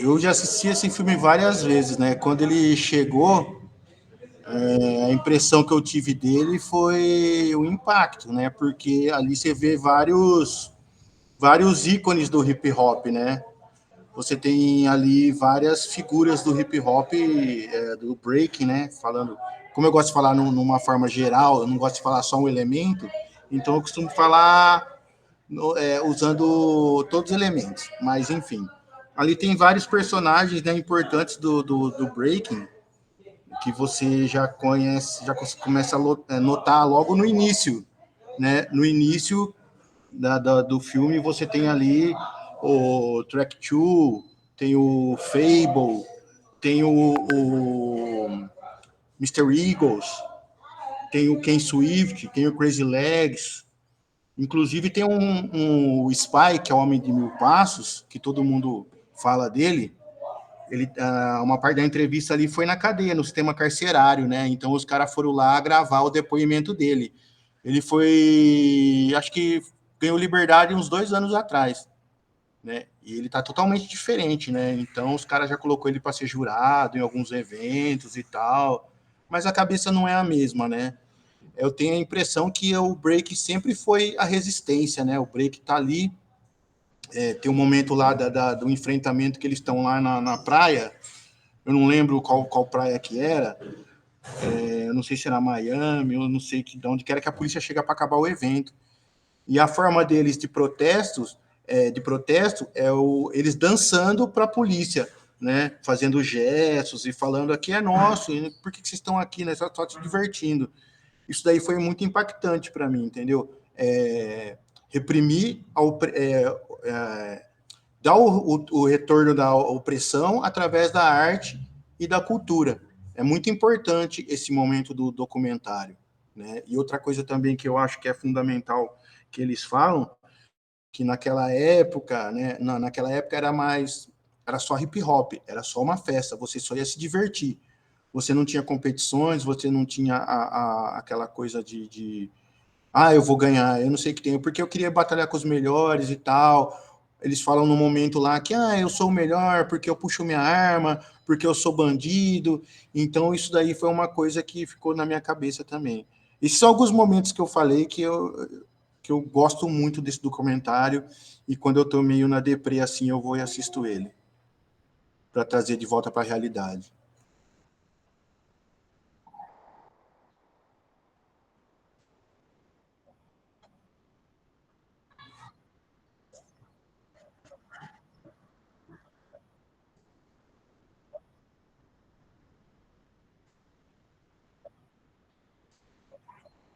Eu já assisti esse filme várias vezes, né? Quando ele chegou, a impressão que eu tive dele foi o impacto, né? Porque ali você vê vários ícones do hip hop, né? Você tem ali várias figuras do hip hop, do breaking, né? Falando, como eu gosto de falar numa forma geral, eu não gosto de falar só um elemento, então eu costumo falar usando todos os elementos. Mas enfim, ali tem vários personagens, né, importantes do breaking que você já conhece, já começa a notar logo no início, né? No início do filme você tem ali o Track 2, tem o Fable, tem o Mr. Eagles, tem o Ken Swift, tem o Crazy Legs, inclusive tem o Spy, que é o Homem de Mil Passos, que todo mundo fala dele. Uma parte da entrevista ali foi na cadeia, no sistema carcerário, né? Então os caras foram lá gravar o depoimento dele. Ele foi, acho que ganhou liberdade uns 2 anos atrás, né? E ele tá totalmente diferente, né? Então os caras já colocou ele para ser jurado em alguns eventos e tal, mas a cabeça não é a mesma, né? Eu tenho a impressão que o break sempre foi a resistência, né? O break tá ali, tem um momento lá do enfrentamento que eles estão lá na praia, eu não lembro qual praia que era, eu não sei se era Miami, eu não sei de onde que era, que a polícia chega para acabar o evento. E a forma deles de protesto eles dançando para a polícia, né? Fazendo gestos e falando aqui é nosso, por que vocês estão aqui, né? Só se divertindo. Isso daí foi muito impactante para mim, entendeu? Reprimir, dar o retorno da opressão através da arte e da cultura. É muito importante esse momento do documentário, né? E outra coisa também que eu acho que é fundamental que eles falam, que naquela época, né, naquela época era só hip hop, era só uma festa, você só ia se divertir. Você não tinha competições, você não tinha aquela coisa eu vou ganhar, eu não sei o que tem, porque eu queria batalhar com os melhores e tal. Eles falam no momento lá que eu sou o melhor porque eu puxo minha arma, porque eu sou bandido. Então isso daí foi uma coisa que ficou na minha cabeça também. Esses são alguns momentos que eu falei que eu gosto muito desse documentário e quando eu tô meio na deprê assim, eu vou e assisto ele para trazer de volta para a realidade.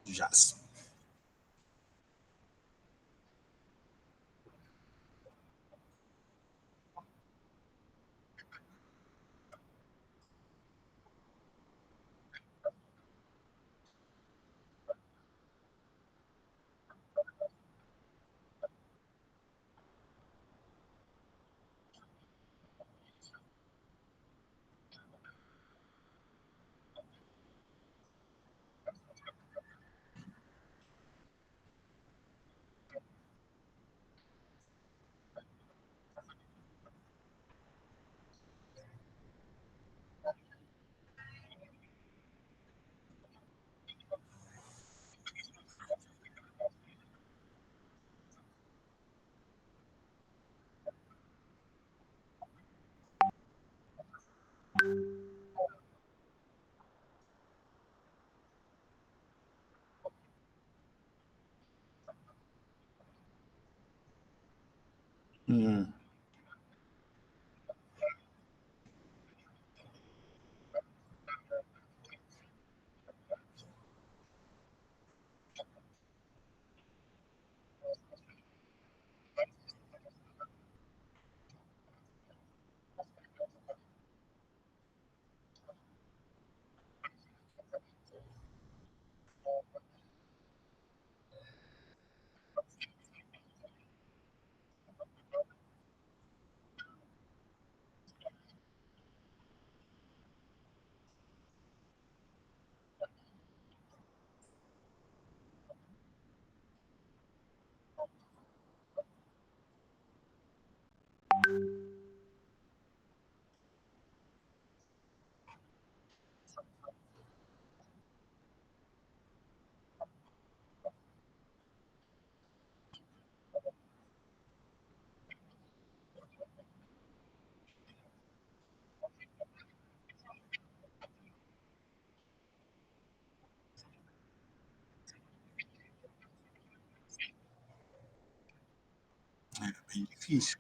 Jazz. Hum. bem difícil.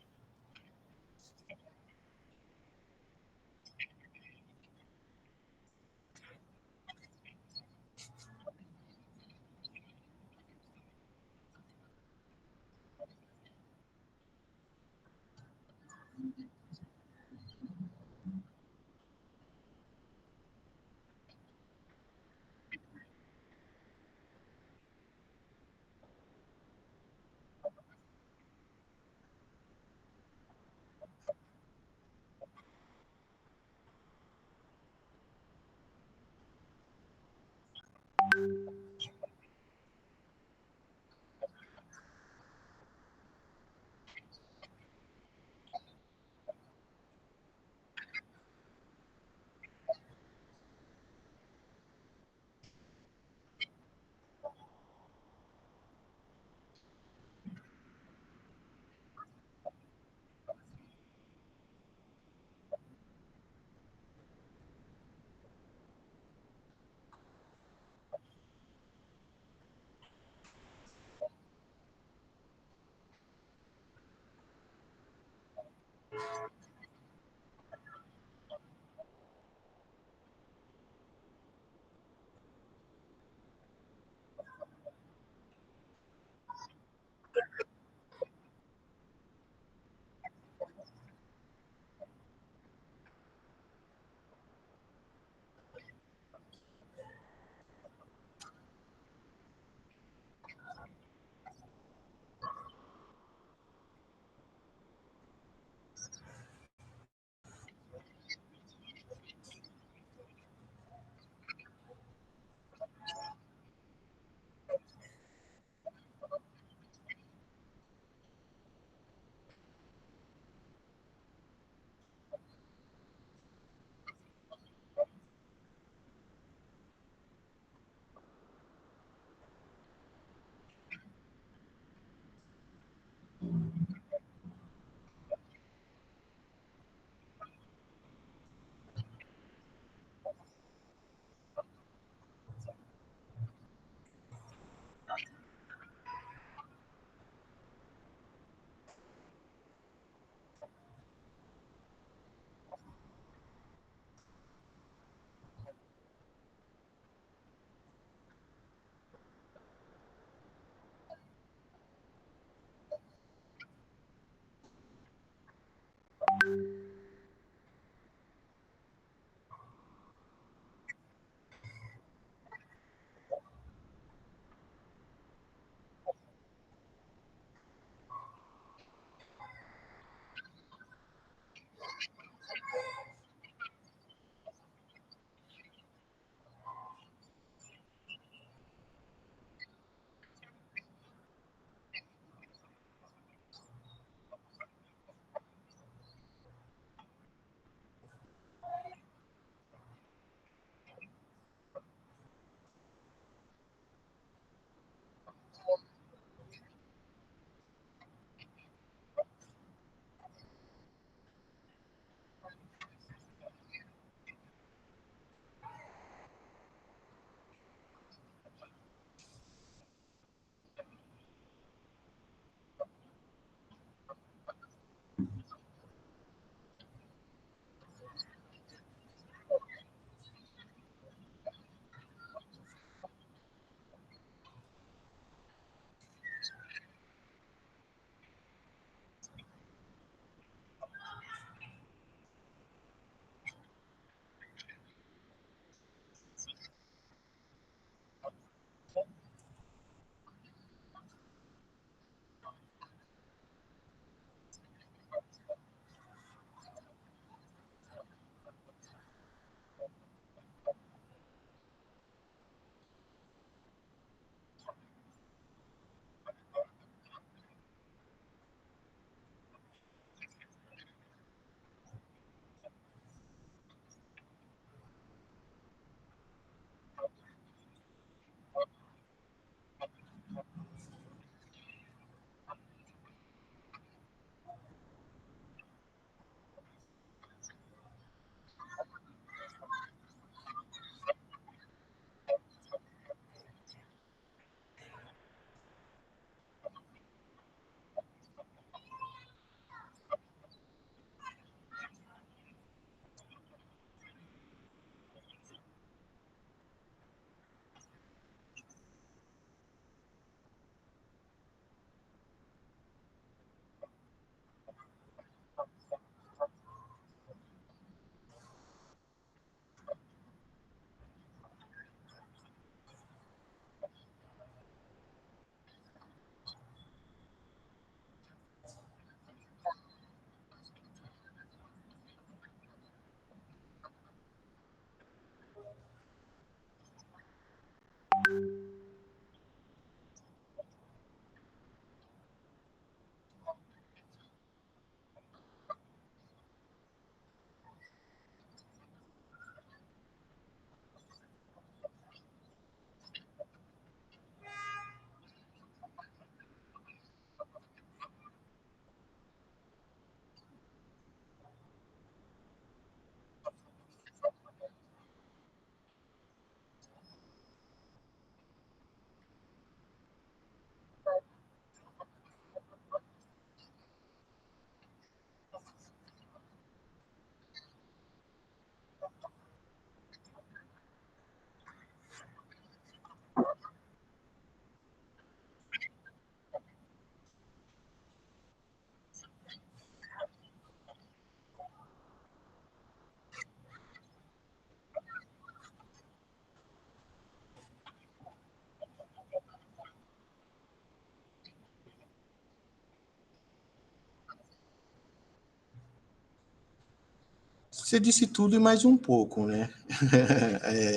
Você disse tudo e mais um pouco, né?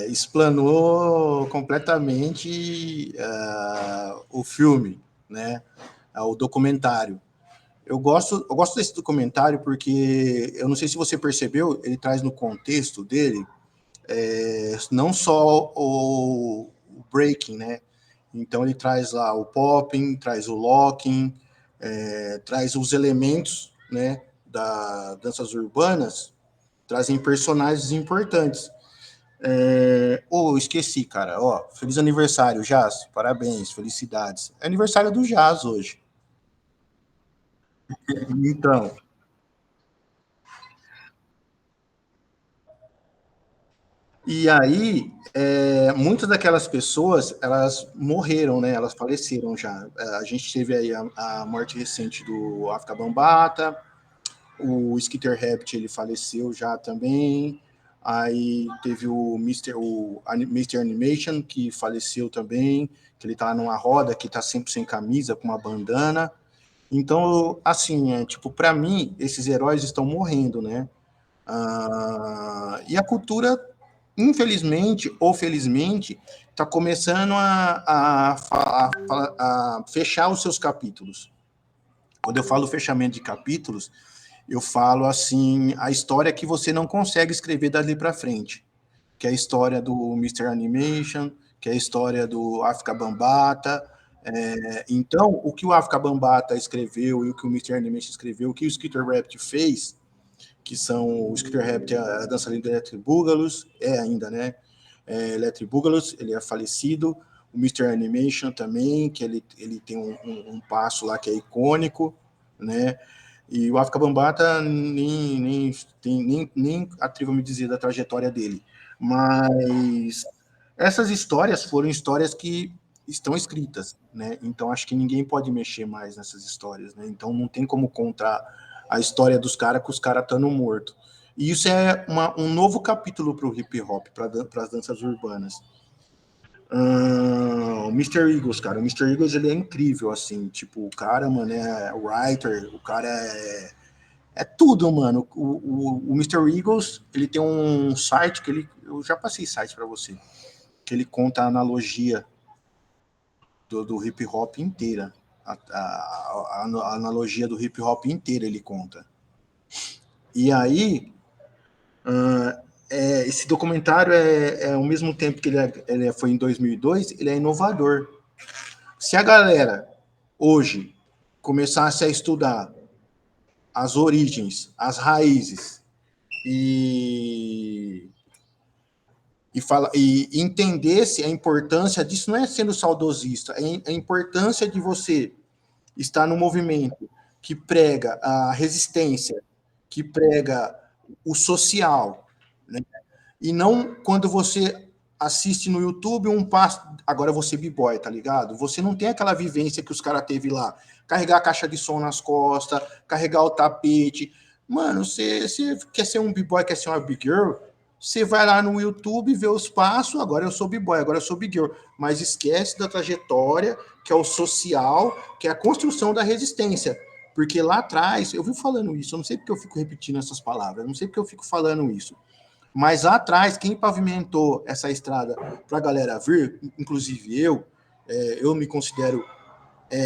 Explanou completamente o filme, né? O documentário. Eu gosto desse documentário porque eu não sei se você percebeu, ele traz no contexto dele não só o breaking, né? Então ele traz lá o popping, traz o locking, traz os elementos, né, da danças urbanas, trazem personagens importantes. Esqueci, cara. Feliz aniversário, Jazz. Parabéns, felicidades. É aniversário do Jazz hoje. Então, e aí, muitas daquelas pessoas, elas morreram, né? Elas faleceram já. A gente teve aí a morte recente do Afrika Bambaataa, o Skeeter Rabbit, ele faleceu já também. Aí teve Mr. Animation, que faleceu também, que ele tá numa roda, que tá sempre sem camisa, com uma bandana. Então, assim, tipo, para mim, esses heróis estão morrendo, né? E a cultura, infelizmente ou felizmente, está começando a fechar os seus capítulos. Quando eu falo fechamento de capítulos, eu falo assim, a história que você não consegue escrever dali para frente, que é a história do Mr. Animation, que é a história do Afrika Bambaataa. Então, o que o Afrika Bambaataa escreveu e o que o Mr. Animation escreveu, o que o Skeeter Rabbit fez, que são o Skeeter Rabbit, a dançarina do Electric Boogaloo, ainda, né? Electric Boogaloo, ele é falecido. O Mr. Animation também, que ele tem um passo lá que é icônico, né? E o Afrika Bambaataa nem atrevo a me dizer da trajetória dele. Mas essas histórias foram histórias que estão escritas, né? Então acho que ninguém pode mexer mais nessas histórias, né? Então não tem como contar a história dos caras com os caras estando mortos. E isso é um novo capítulo para o hip hop, para as danças urbanas. O Mr. Eagles, cara, o Mr. Eagles ele é incrível, assim, tipo, o cara, mano, é writer, o cara é tudo, mano. O Mr. Eagles, ele tem um site que eu já passei site para você, que ele conta a analogia do hip hop inteira. A analogia do hip hop inteira ele conta. E aí, esse documentário ao mesmo tempo que ele foi em 2002, ele é inovador. Se a galera hoje começasse a estudar as origens, as raízes e e entendesse a importância disso, não é sendo saudosista, é a importância de você estar no movimento que prega a resistência, que prega o social, né? E não quando você assiste no YouTube um passo. Agora você b-boy, tá ligado? Você não tem aquela vivência que os caras teve lá. Carregar a caixa de som nas costas, carregar o tapete. Mano, você quer ser um b-boy, quer ser uma big girl? Você vai lá no YouTube, vê os passos. Agora eu sou b-boy, agora eu sou big girl. Mas esquece da trajetória, que é o social, que é a construção da resistência. Porque lá atrás, eu vivo falando isso, eu não sei porque eu fico repetindo essas palavras, eu não sei porque eu fico falando isso. Mas lá atrás, quem pavimentou essa estrada para a galera vir, inclusive eu me considero,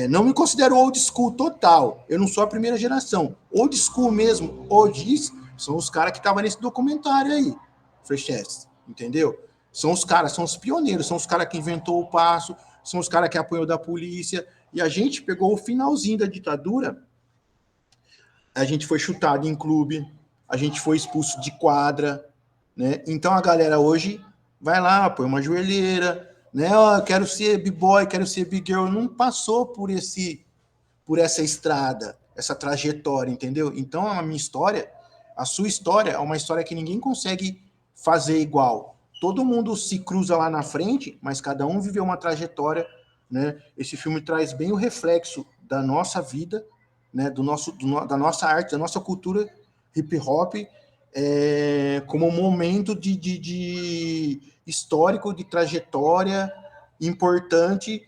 não me considero old school total. Eu não sou a primeira geração. Old school mesmo, oldies, são os caras que estavam nesse documentário aí, Freshest, entendeu? São os caras, são os pioneiros, são os caras que inventou o passo, são os caras que apoiou da polícia. E a gente pegou o finalzinho da ditadura, a gente foi chutado em clube, a gente foi expulso de quadra, né? Então a galera hoje vai lá, põe uma joelheira, né? Ó, quero ser b-boy, quero ser big girl, não passou por essa estrada, essa trajetória, entendeu? Então a minha história, a sua história é uma história que ninguém consegue fazer igual. Todo mundo se cruza lá na frente, mas cada um viveu uma trajetória, né? Esse filme traz bem o reflexo da nossa vida, né? Da nossa arte, da nossa cultura hip hop, como um momento de histórico, de trajetória importante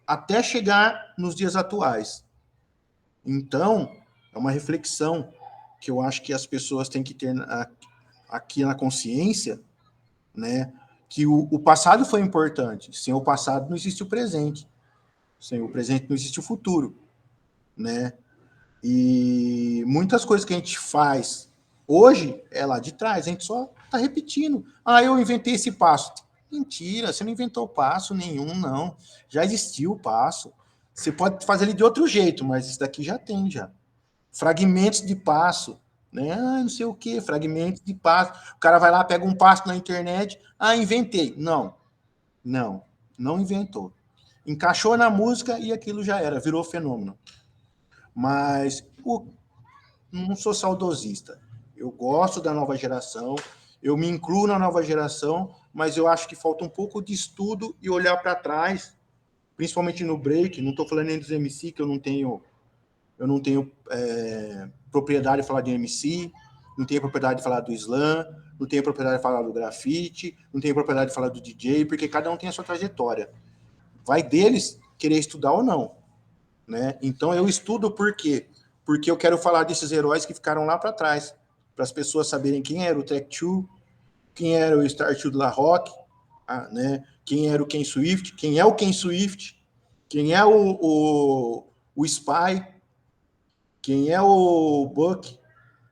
até chegar nos dias atuais. Então, é uma reflexão que eu acho que as pessoas têm que ter aqui na consciência, né, que o passado foi importante. Sem o passado não existe o presente. Sem o presente não existe o futuro, né? E muitas coisas que a gente faz hoje é lá de trás, a gente só está repetindo. Ah, eu inventei esse passo. Mentira, você não inventou passo nenhum, não. Já existiu o passo. Você pode fazer ele de outro jeito, mas isso daqui já tem, já. Fragmentos de passo, né? Ah, não sei o que, fragmentos de passo. O cara vai lá, pega um passo na internet. Ah, inventei. Não, não, não inventou. Encaixou na música e aquilo já era, virou fenômeno. Mas não sou saudosista. Eu gosto da nova geração, eu me incluo na nova geração, mas eu acho que falta um pouco de estudo e olhar para trás, principalmente no break. Não estou falando nem dos MC, que eu não tenho propriedade de falar de MC, não tenho propriedade de falar do slam, não tenho propriedade de falar do grafite, não tenho propriedade de falar do DJ, porque cada um tem a sua trajetória. Vai deles querer estudar ou não, né? Então eu estudo por quê? Porque eu quero falar desses heróis que ficaram lá para trás, para as pessoas saberem quem era o Tech Two, quem era o Star Two La Rock, né? Quem era o Ken Swift, quem é o Ken Swift, quem é o Spy, quem é o Buck,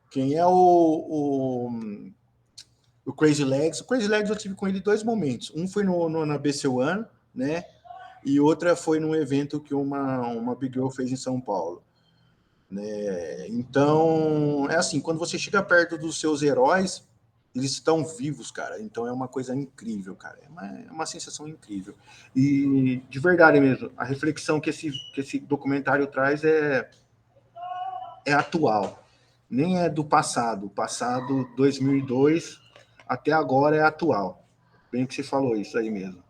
quem é o Crazy Legs. O Crazy Legs eu tive com ele 2 momentos. Um foi na BC One, né? E outra foi num evento que uma Big Girl fez em São Paulo. Né? Então, é assim, quando você chega perto dos seus heróis, eles estão vivos, cara. Então é uma coisa incrível, cara. É uma sensação incrível. E, de verdade mesmo, a reflexão que esse documentário traz é atual. Nem é do passado. O passado, 2002, até agora é atual. Bem que você falou isso aí mesmo.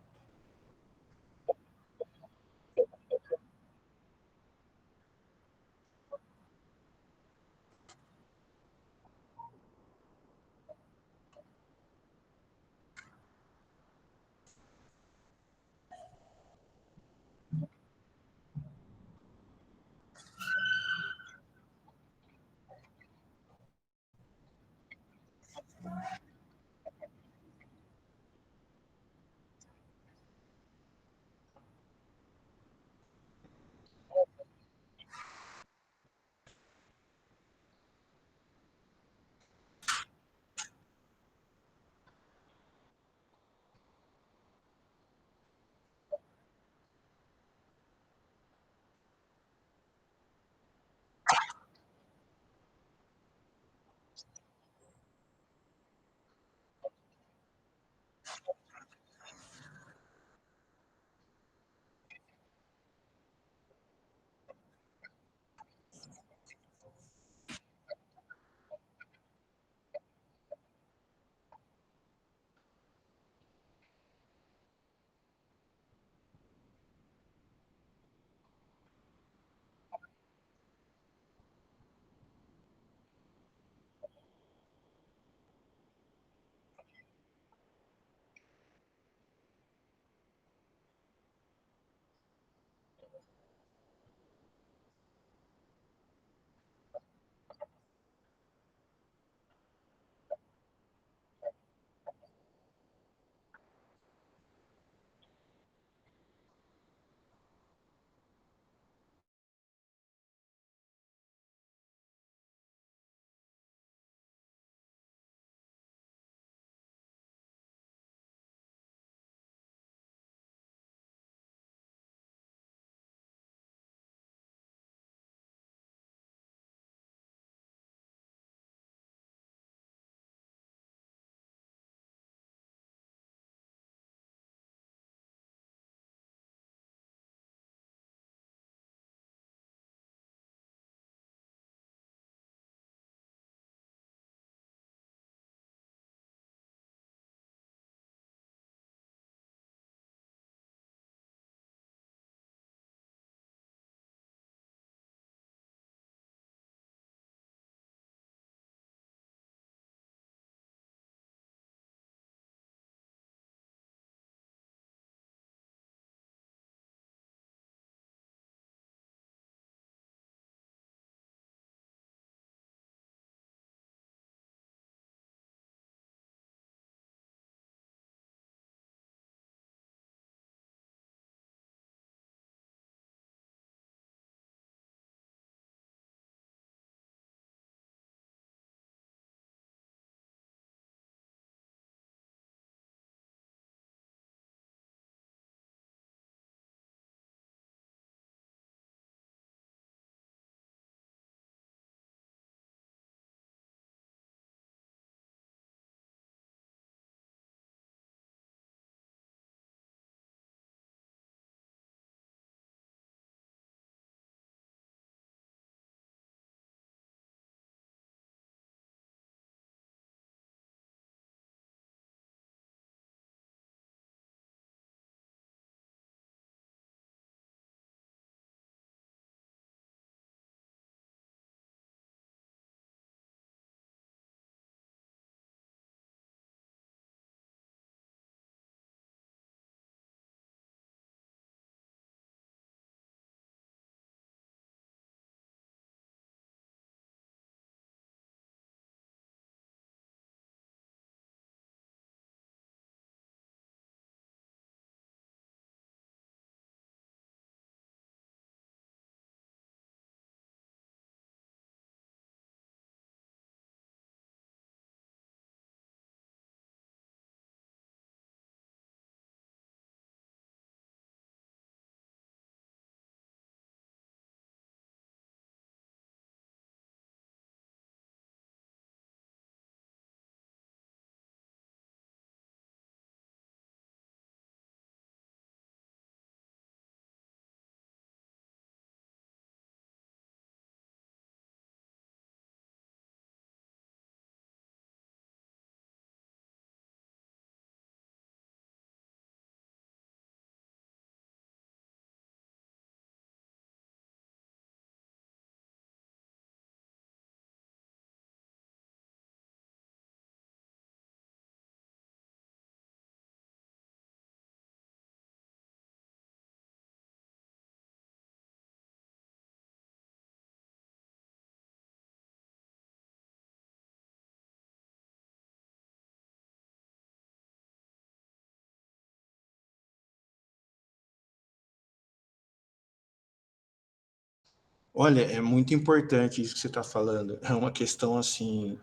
Olha, é muito importante isso que você está falando. É uma questão assim,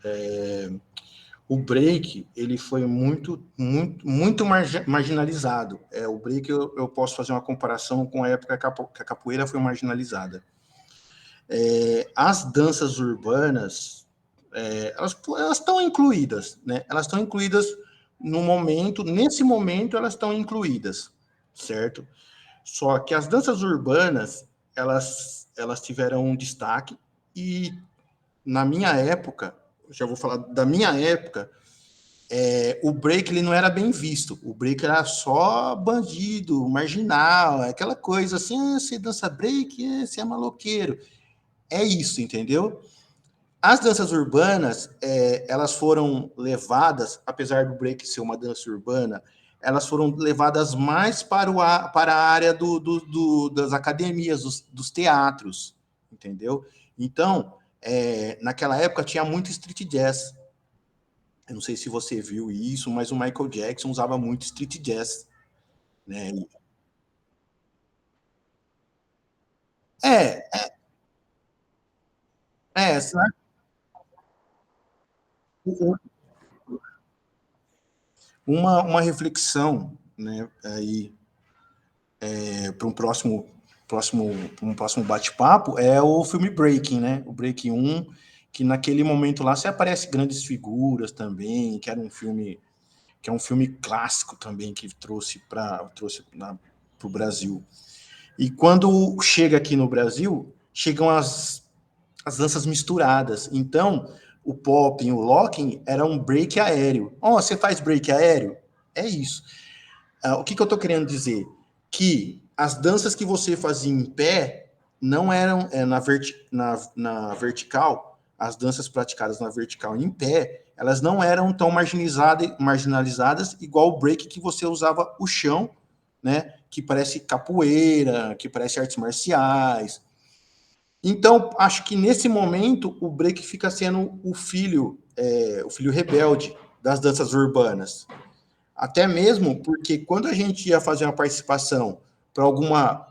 o break ele foi muito marginalizado. O break eu posso fazer uma comparação com a época que a capoeira foi marginalizada. As danças urbanas, elas estão incluídas, né? Elas estão incluídas no momento, nesse momento elas estão incluídas, certo? Só que as danças urbanas, elas tiveram um destaque e na minha época, já vou falar da minha época, o break ele não era bem visto. O break era só bandido, marginal, aquela coisa assim, você dança break, você é maloqueiro. É isso, entendeu? As danças urbanas, elas foram levadas, apesar do break ser uma dança urbana, elas foram levadas mais para a área das academias, dos teatros, entendeu? Então, naquela época tinha muito street jazz. Eu não sei se você viu isso, mas o Michael Jackson usava muito street jazz, né? É, sabe? Uma reflexão, né, aí para um próximo bate-papo é o filme Breaking, né? O Breaking 1, que naquele momento lá se aparece grandes figuras também, que é um filme clássico também que trouxe para o Brasil. E quando chega aqui no Brasil, chegam as danças misturadas. Então, o popping, o locking era um break aéreo. Oh, você faz break aéreo? É isso. O que eu estou querendo dizer? Que as danças que você fazia em pé não eram na vertical, as danças praticadas na vertical em pé, elas não eram tão marginalizadas igual o break que você usava o chão, né? Que parece capoeira, que parece artes marciais. Então, acho que nesse momento o break fica sendo o filho rebelde das danças urbanas. Até mesmo porque quando a gente ia fazer uma participação para alguma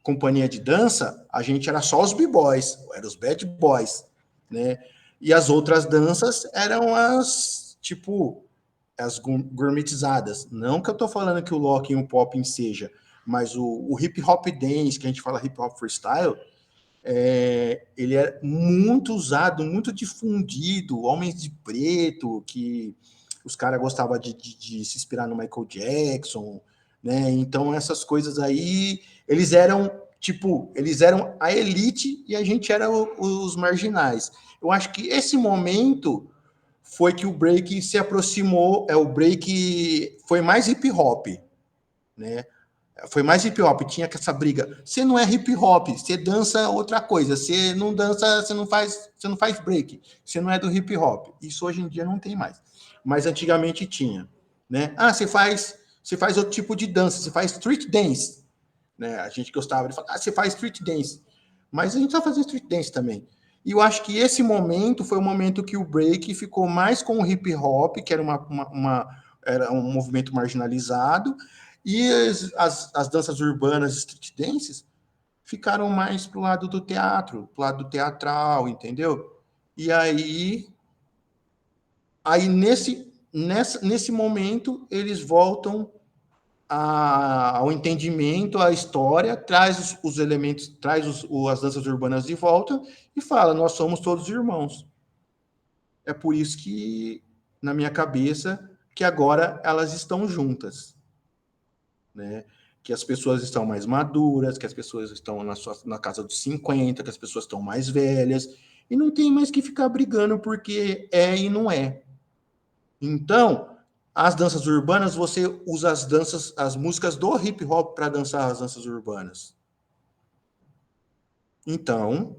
companhia de dança, a gente era só os b-boys, eram os bad boys, né? E as outras danças eram as gourmetizadas. Não que eu estou falando que o locking e o popping seja, mas o hip hop dance, que a gente fala hip hop freestyle, ele é muito usado, muito difundido, homens de preto, que os caras gostavam de se inspirar no Michael Jackson, né? Então essas coisas aí, eles eram a elite e a gente era os marginais. Eu acho que esse momento foi que o break se aproximou, o break foi mais hip hop, né? Foi mais hip hop, tinha essa briga. Você não é hip hop, você dança outra coisa. Você não dança, você não faz break. Você não é do hip hop. Isso hoje em dia não tem mais. Mas antigamente tinha, né? Ah, você faz outro tipo de dança, você faz street dance, né? A gente gostava de falar, você faz street dance. Mas a gente tá fazendo street dance também. E eu acho que esse momento foi o momento que o break ficou mais com o hip hop, que era era um movimento marginalizado, e as danças urbanas street dances ficaram mais pro lado do teatro, pro lado do teatral, entendeu? E aí nesse momento eles voltam ao entendimento, à história, traz os elementos, traz as danças urbanas de volta e fala: nós somos todos irmãos. É por isso que, na minha cabeça, que agora elas estão juntas, né? Que as pessoas estão mais maduras, que as pessoas estão na casa dos 50, que as pessoas estão mais velhas, e não tem mais que ficar brigando porque é e não é. Então, as danças urbanas, você usa as músicas do hip hop para dançar as danças urbanas. Então,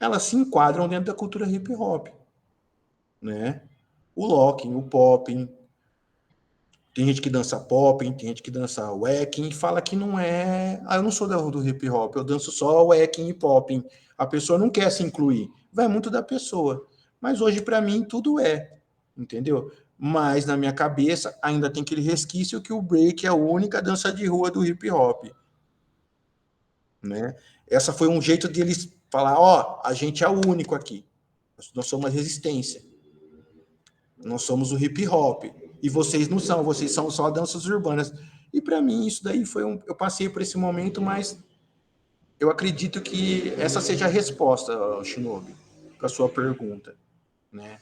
elas se enquadram dentro da cultura hip hop, né? O locking, o popping, tem gente que dança popping, tem gente que dança wacking e fala que não é. Ah, eu não sou do hip hop, eu danço só wacking e popping. A pessoa não quer se incluir. Vai muito da pessoa. Mas hoje, para mim, tudo é. Entendeu? Mas na minha cabeça ainda tem aquele resquício que o break é a única dança de rua do hip hop. né? Essa foi um jeito deles falar, ó, a gente é o único aqui. Nós somos a resistência. Nós somos o hip hop. E vocês não são, vocês são só danças urbanas. E para mim isso daí foi um, eu passei por esse momento, mas eu acredito que essa seja a resposta, Shinobi, para a sua pergunta, né?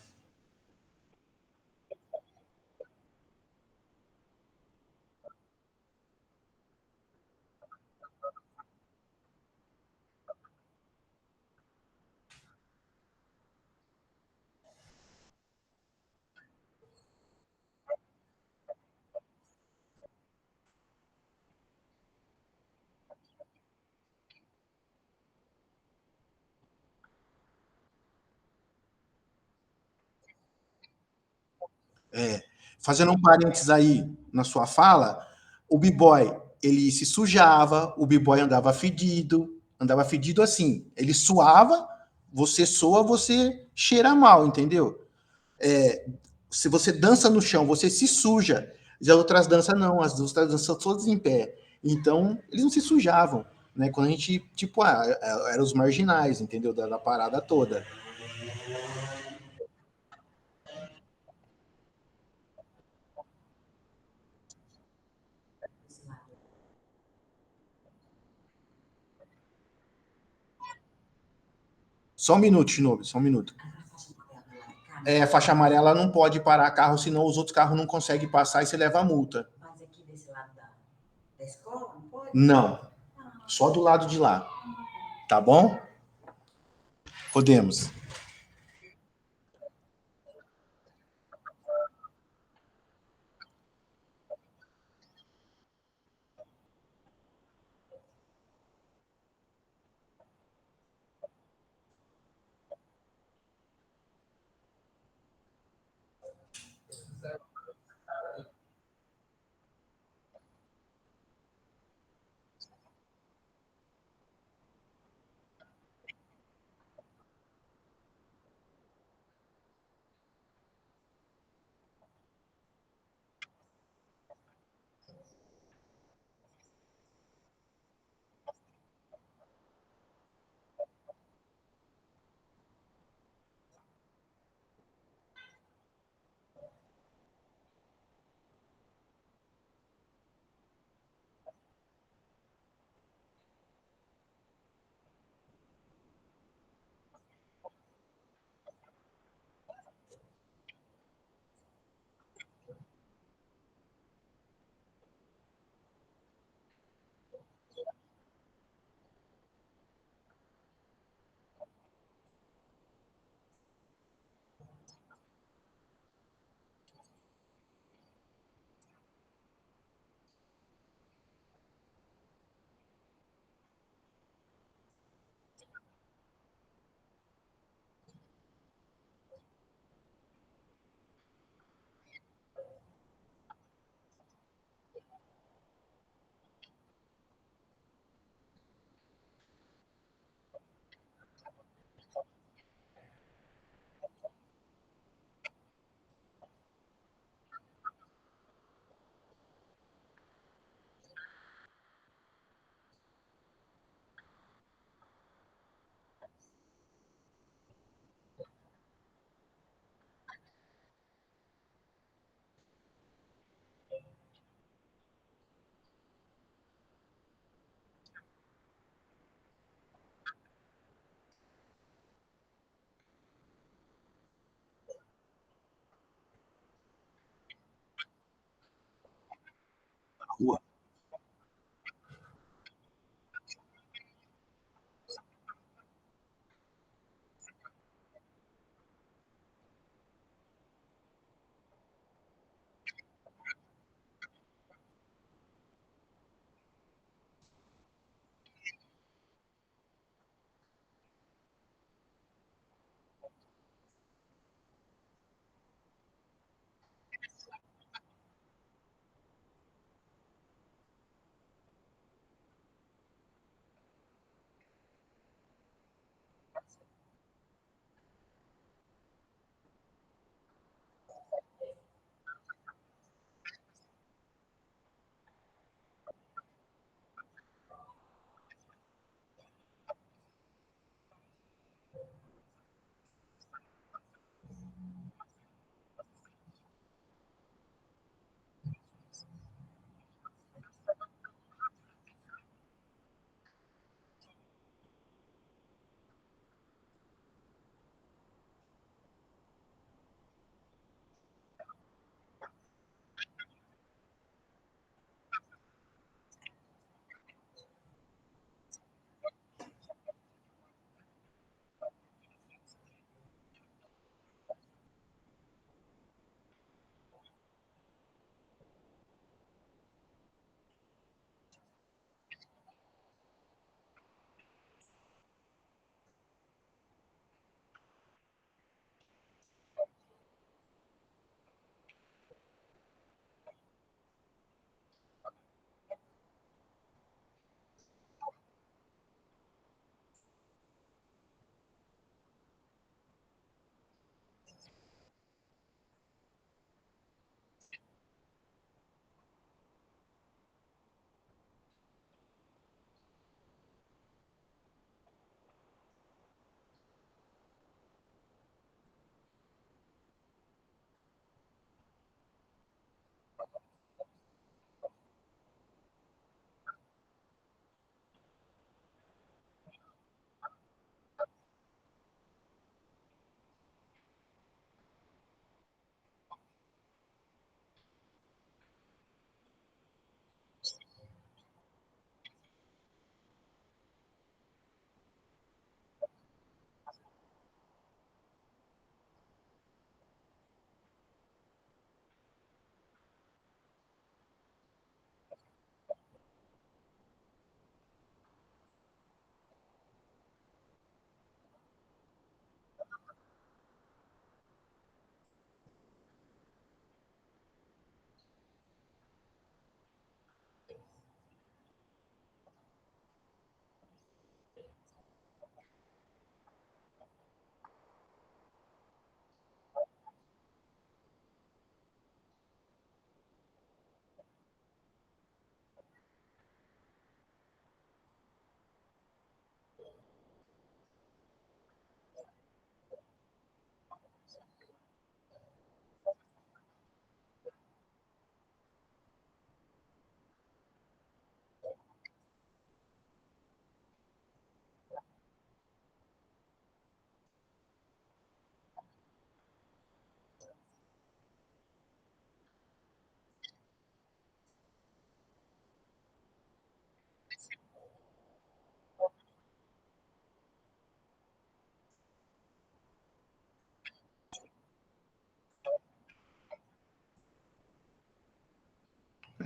É, fazendo um parênteses aí na sua fala, o b-boy, ele se sujava, o b-boy andava fedido assim, ele suava, você soa, você cheira mal, entendeu? É, se você dança no chão, você se suja. Já as outras danças não, as outras danças são todas em pé. Então, eles não se sujavam, né? Quando a gente, tipo, eram os marginais, entendeu? Da parada toda. Só um minuto, Shinobi, só um minuto. É, a faixa amarela não pode parar carro, senão os outros carros não conseguem passar e você leva a multa. Mas aqui desse lado da escola não pode? Não, só do lado de lá. Tá bom? Podemos. Rua.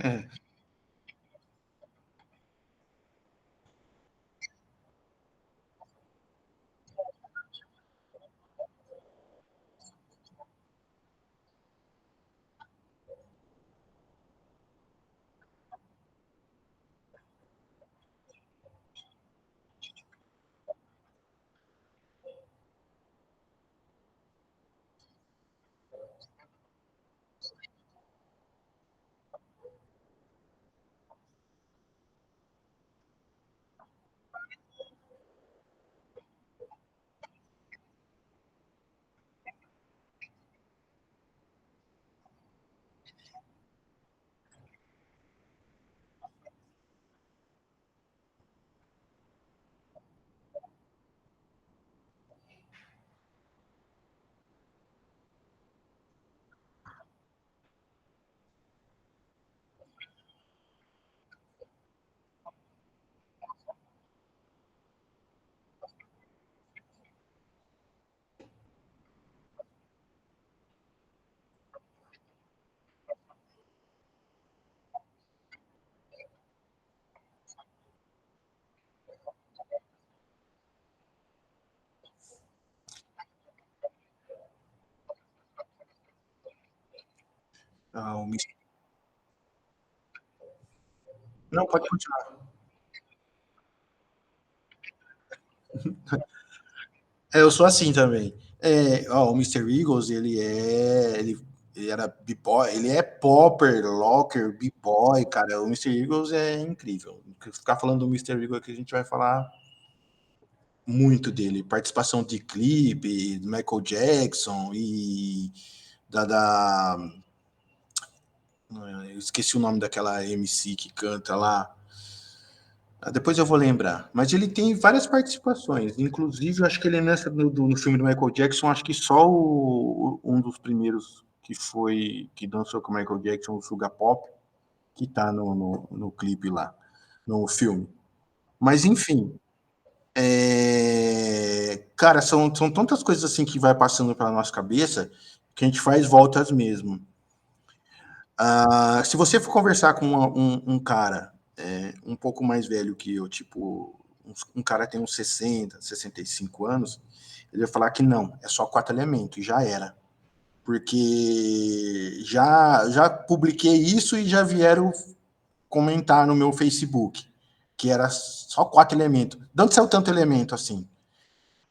É. Ah, não, pode continuar. É, eu sou assim também. O Mister Eagles, ele era b-boy, ele é popper, locker, b-boy, cara. O Mister Eagles é incrível. Ficar falando do Mister Eagles aqui, a gente vai falar muito dele. Participação de clipe, do Michael Jackson e da eu esqueci o nome daquela MC que canta lá. Depois eu vou lembrar. Mas ele tem várias participações. Inclusive, eu acho que ele nessa no filme do Michael Jackson, acho que só um dos primeiros que foi que dançou com o Michael Jackson, o Suga Pop, que tá no clipe lá, no filme. Mas enfim, cara, são tantas coisas assim que vai passando pela nossa cabeça que a gente faz voltas mesmo. Se você for conversar com um cara um pouco mais velho que eu, tipo, um cara tem uns 60, 65 anos, ele vai falar que não, é só 4 elementos, e já era. Porque já publiquei isso e já vieram comentar no meu Facebook, que era só 4 elementos. De onde saiu tanto elemento assim?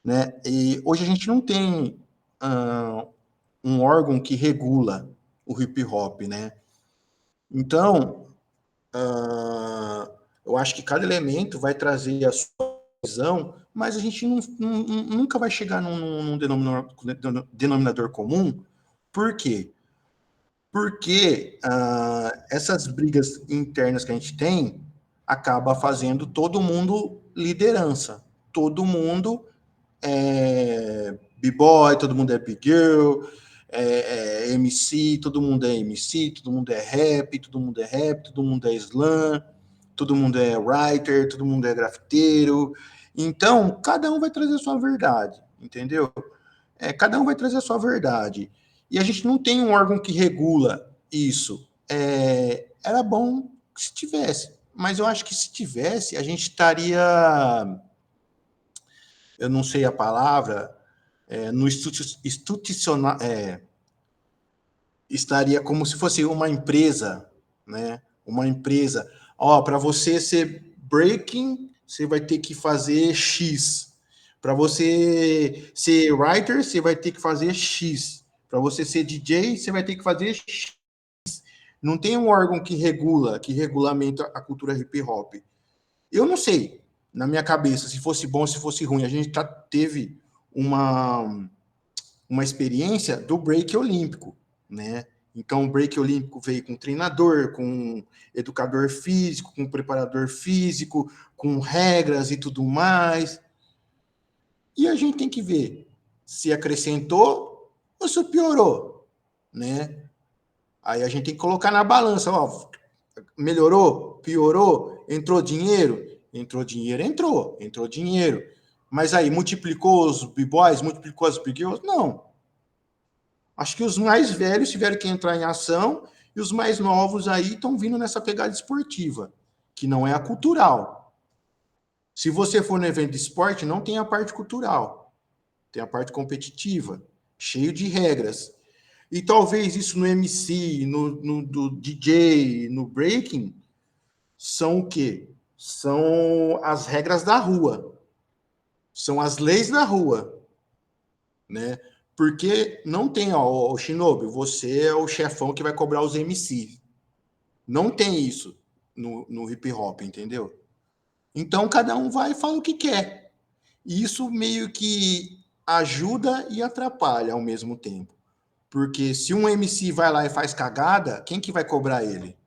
Né? E hoje a gente não tem uh, um órgão que regula o hip hop, né? Então, eu acho que cada elemento vai trazer a sua visão, mas a gente nunca vai chegar num denominador comum. Por quê? Porque essas brigas internas que a gente tem acaba fazendo todo mundo liderança, todo mundo b-boy, todo mundo é big girl, MC, todo mundo é MC, todo mundo é rap, todo mundo é rap, todo mundo é slam, todo mundo é writer, todo mundo é grafiteiro. Então, cada um vai trazer a sua verdade, entendeu? Cada um vai trazer a sua verdade. E a gente não tem um órgão que regula isso. Era bom se tivesse, mas eu acho que se tivesse, a gente estaria, eu não sei a palavra, no institucional, estaria como se fosse uma empresa, né? Uma empresa. Ó, para você ser breaking, você vai ter que fazer X. Para você ser writer, você vai ter que fazer X. Para você ser DJ, você vai ter que fazer X. Não tem um órgão que regula, que regulamenta a cultura hip hop. Eu não sei, na minha cabeça, se fosse bom, se fosse ruim. A gente teve uma experiência do break olímpico, né? Então, o break olímpico veio com treinador, com educador físico, com preparador físico, com regras e tudo mais. E a gente tem que ver se acrescentou ou se piorou, né? Aí a gente tem que colocar na balança, ó, melhorou, piorou, entrou dinheiro, entrou dinheiro. Mas aí multiplicou os b-boys, multiplicou as big girls? Não. Acho que os mais velhos tiveram que entrar em ação E os mais novos aí estão vindo nessa pegada esportiva, que não é a cultural. Se você for no evento de esporte, não tem a parte cultural, tem a parte competitiva, cheio de regras. E talvez isso no MC, do DJ, no breaking, são o quê? São as regras da rua. São as leis da rua, né? Porque não tem, ó, o Shinobi, você é o chefão que vai cobrar os MC. Não tem isso no hip hop, entendeu? Então cada um vai e fala o que quer. E isso meio que ajuda e atrapalha ao mesmo tempo. Porque se um MC vai lá e faz cagada, quem que vai cobrar ele?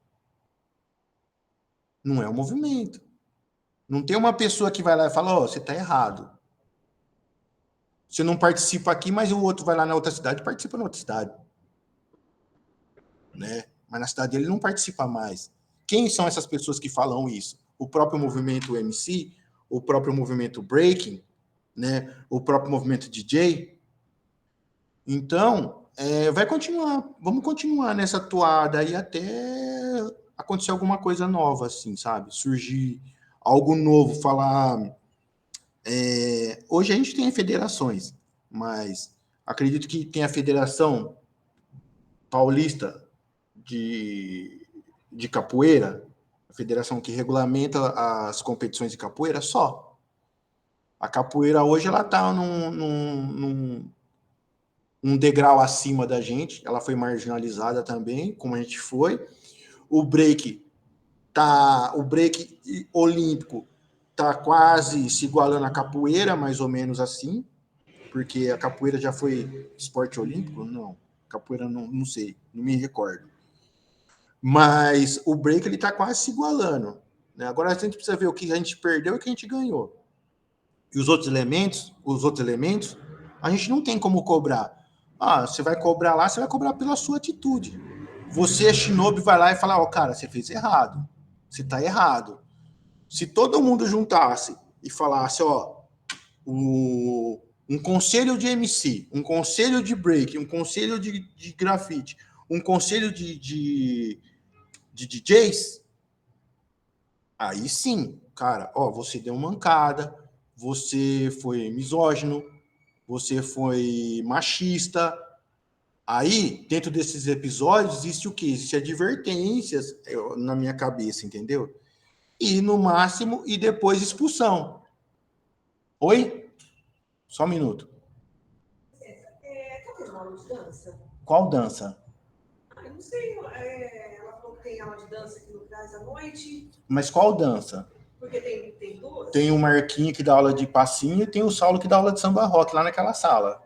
Não é o movimento. Não tem uma pessoa que vai lá e fala, ó, você tá errado. Você não participa aqui, mas o outro vai lá na outra cidade e participa na outra cidade. Né? Mas na cidade dele não participa mais. Quem são essas pessoas que falam isso? O próprio movimento MC, o próprio movimento breaking, né? O próprio movimento DJ. Então, vai continuar. Vamos continuar nessa toada aí até acontecer alguma coisa nova, assim, sabe? Surgir algo novo, falar. Hoje a gente tem federações, mas acredito que tem a Federação Paulista de Capoeira, a federação que regulamenta as competições de capoeira, só. A capoeira hoje ela está num degrau acima da gente, ela foi marginalizada também, como a gente foi. O break olímpico tá quase se igualando à capoeira, mais ou menos assim, porque a capoeira já foi esporte olímpico? Não. Capoeira não sei, não me recordo. Mas o break ele tá quase se igualando. Né? Agora a gente precisa ver o que a gente perdeu e o que a gente ganhou. E os outros elementos, a gente não tem como cobrar. Ah, você vai cobrar lá, você vai cobrar pela sua atitude. Você, Shinobi, vai lá e fala, ó, cara, você fez errado. Você tá errado. Se todo mundo juntasse e falasse, ó, um conselho de MC, um conselho de break, um conselho de grafite, um conselho de DJs, aí sim, cara, ó, você deu mancada, você foi misógino, você foi machista. Aí, dentro desses episódios, existe o quê? Existe advertências na minha cabeça, entendeu? E no máximo, e depois expulsão. Oi? Só um minuto. Tá tendo aula de dança? Qual dança? Eu não sei, ela falou que tem aula de dança aqui no Brás à noite. Mas qual dança? Porque tem duas? Tem o Marquinho que dá aula de passinho e tem o Saulo que dá aula de samba rock lá naquela sala.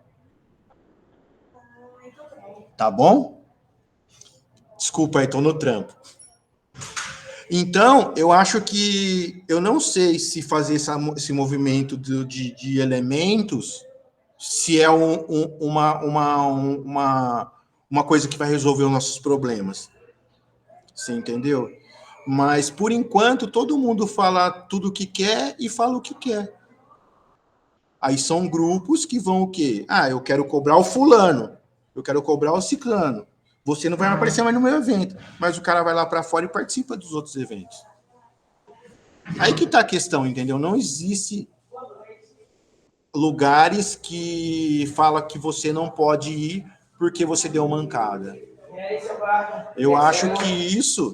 Então tá bom. Tá bom? Desculpa aí, tô no trampo. Então, eu acho que eu não sei se fazer esse movimento de elementos, se é uma coisa que vai resolver os nossos problemas. Você entendeu? Mas, por enquanto, todo mundo fala tudo o que quer e fala o que quer. Aí são grupos que vão o quê? Ah, eu quero cobrar o fulano, eu quero cobrar o ciclano. Você não vai aparecer mais no meu evento, mas o cara vai lá para fora e participa dos outros eventos. Aí que tá a questão, entendeu? Não existe lugares que fala que você não pode ir porque você deu mancada. Eu acho que isso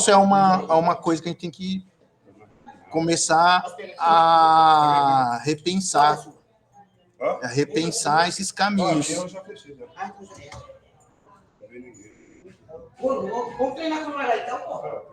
é uma coisa que a gente tem que começar a repensar esses caminhos. Vamos treinar com ela então, pô.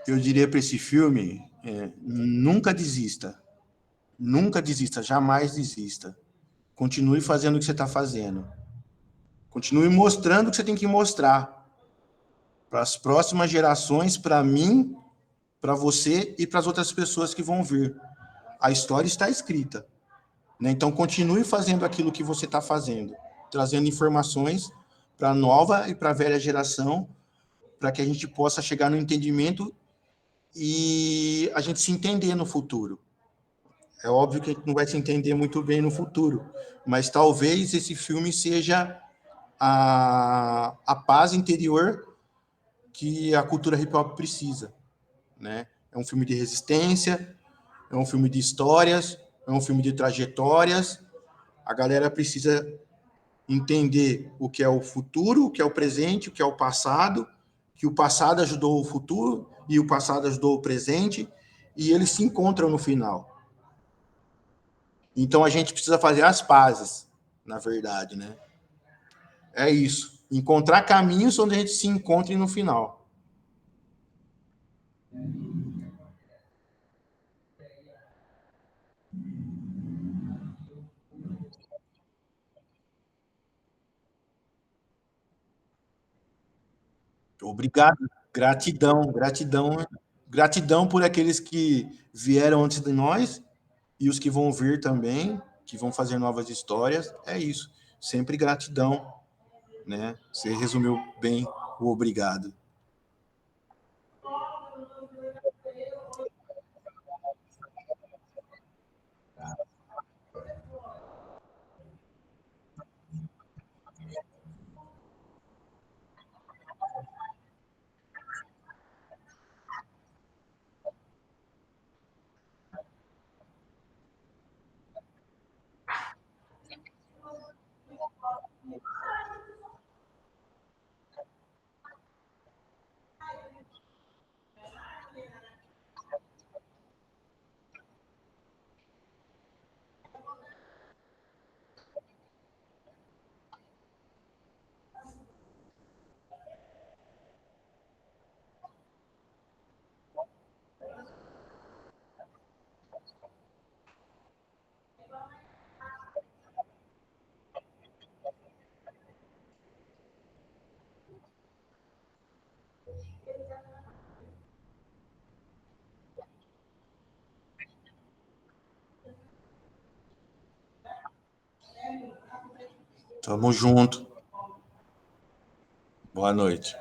Eu diria para esse filme, nunca desista. Nunca desista, jamais desista. Continue fazendo o que você está fazendo. Continue mostrando o que você tem que mostrar. para as próximas gerações, para mim, para você e para as outras pessoas que vão vir. A história está escrita, né? Então, continue fazendo aquilo que você está fazendo, trazendo informações para a nova e para a velha geração, para que a gente possa chegar no entendimento e a gente se entender no futuro. É óbvio que a gente não vai se entender muito bem no futuro, mas talvez esse filme seja a paz interior que a cultura hip hop precisa, né? É um filme de resistência, é um filme de histórias, é um filme de trajetórias. A galera precisa entender o que é o futuro, o que é o presente, o que é o passado, que o passado ajudou o futuro e o passado ajudou o presente, e eles se encontram no final. Então a gente precisa fazer as pazes, na verdade, né? É isso. Encontrar caminhos onde a gente se encontre no final. Obrigado. Gratidão, gratidão, gratidão por aqueles que vieram antes de nós e os que vão vir também, que vão fazer novas histórias. É isso. Sempre gratidão, né? Você resumiu bem o obrigado. Tamo junto. Boa noite.